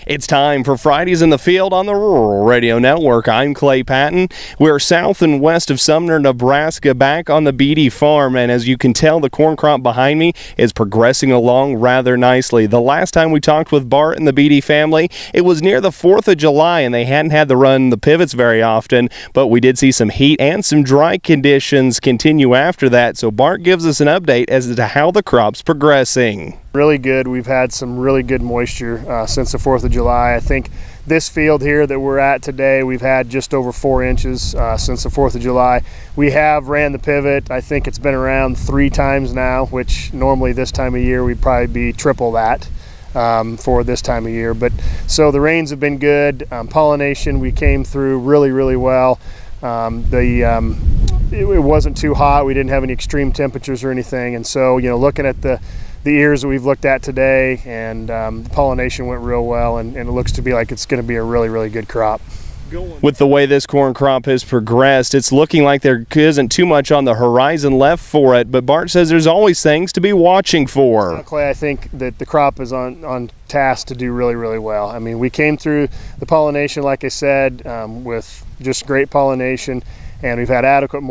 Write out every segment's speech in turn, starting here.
It's time for Fridays in the Field on the Rural Radio Network. I'm Clay Patton. We're south and west of Sumner, Nebraska, back on the Beattie farm, and as you can tell, the corn crop behind me is progressing along rather nicely. The last time we talked with Bart and the Beattie family, it was near the 4th of July, and they hadn't had to run the pivots very often, but we did see some heat and some dry conditions continue after that, so Bart gives us an update as to how the crop's progressing. Really good. We've had some really good moisture since the 4th of July. I think this field here that we're at today, we've had just over 4 inches since the 4th of July. We have ran the pivot. I think it's been around 3 times now, which normally this time of year we'd probably be triple that for this time of year. But so the rains have been good. Pollination, we came through really well. It wasn't too hot. We didn't have any extreme temperatures or anything. And so, looking at the ears that we've looked at today, and the pollination went real well, and it looks to be like it's going to be a really good crop. With the way this corn crop has progressed, it's looking like there isn't too much on the horizon left for it, but Bart says there's always things to be watching for. Clay, I think that the crop is on task to do really well. I mean, we came through the pollination, like I said, with just great pollination, and we've had adequate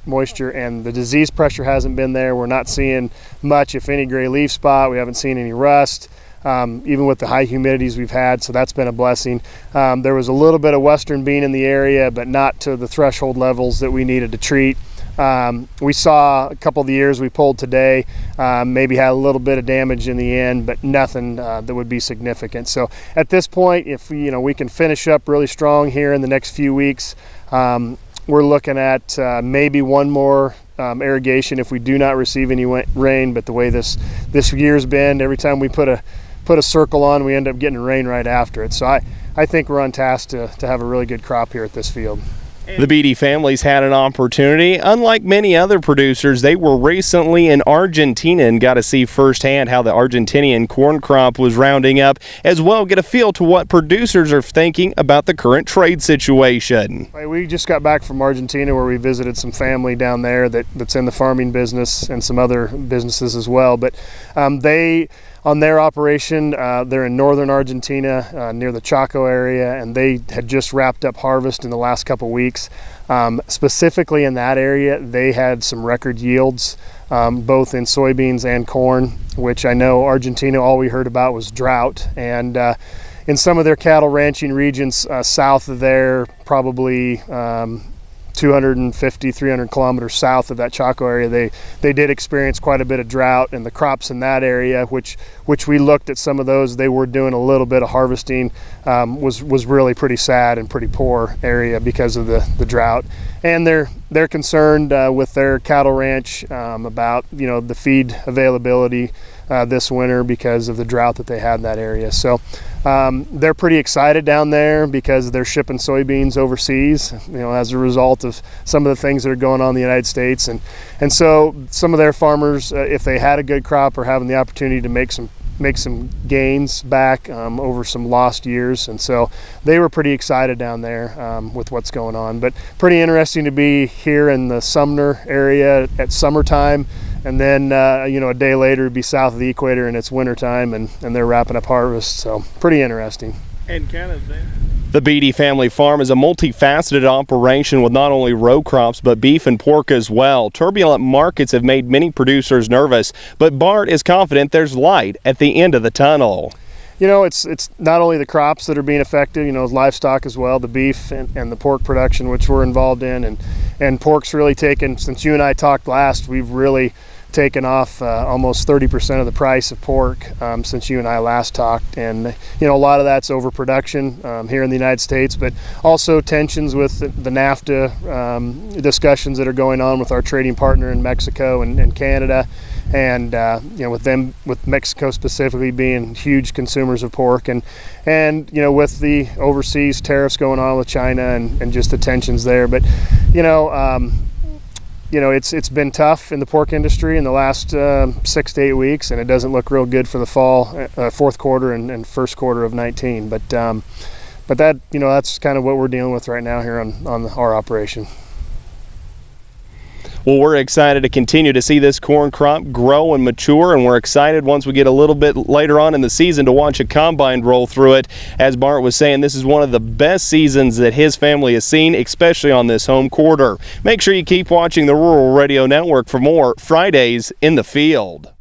moisture, and the disease pressure hasn't been there. We're not seeing much, if any, gray leaf spot. We haven't seen any rust, even with the high humidities we've had, so that's been a blessing. There was a little bit of western bean in the area, but not to the threshold levels that we needed to treat. We saw a couple of the ears we pulled today, maybe had a little bit of damage in the end, but nothing that would be significant. So at this point, if we can finish up really strong here in the next few weeks, we're looking at maybe one more irrigation if we do not receive any rain. But the way this year's been, every time we put a circle on, we end up getting rain right after it. So I think we're on task to have a really good crop here at this field. The Beattie family's had an opportunity. Unlike many other producers, they were recently in Argentina and got to see firsthand how the Argentinian corn crop was rounding up, as well get a feel to what producers are thinking about the current trade situation. We just got back from Argentina, where we visited some family down there that's in the farming business and some other businesses as well. But on their operation, they're in northern Argentina near the Chaco area, and they had just wrapped up harvest in the last couple weeks. Specifically in that area, they had some record yields, both in soybeans and corn, which I know Argentina, all we heard about was drought. And in some of their cattle ranching regions south of there, probably 250, 300 kilometers south of that Chaco area, they did experience quite a bit of drought, and the crops in that area, which we looked at some of those, they were doing a little bit of harvesting, was really pretty sad and pretty poor area because of the drought. And they're concerned with their cattle ranch about the feed availability this winter because of the drought that they had in that area. So they're pretty excited down there because they're shipping soybeans overseas, as a result of some of the things that are going on in the United States. And so some of their farmers, if they had a good crop, are having the opportunity to make some gains back over some lost years. And so they were pretty excited down there with what's going on. But pretty interesting to be here in the Sumner area at summertime, and then a day later it'd be south of the equator and it's wintertime, and they're wrapping up harvest. So pretty interesting. And kind of there. The Beattie family farm is a multifaceted operation with not only row crops but beef and pork as well. Turbulent markets have made many producers nervous, but Bart is confident there's light at the end of the tunnel. It's not only the crops that are being affected, livestock as well, the beef and the pork production, which we're involved in, and pork's really taken, since you and I talked last, we've really taken off almost 30% of the price of pork since you and I last talked. And a lot of that's overproduction here in the United States, but also tensions with the NAFTA discussions that are going on with our trading partner in Mexico and Canada. And with Mexico specifically being huge consumers of pork, and with the overseas tariffs going on with China and just the tensions there. But it's been tough in the pork industry in the last 6 to 8 weeks, and it doesn't look real good for the fall, fourth quarter and first quarter of 19. But that that's kind of what we're dealing with right now here on our operation. Well, we're excited to continue to see this corn crop grow and mature, and we're excited once we get a little bit later on in the season to watch a combine roll through it. As Bart was saying, this is one of the best seasons that his family has seen, especially on this home quarter. Make sure you keep watching the Rural Radio Network for more Fridays in the Field.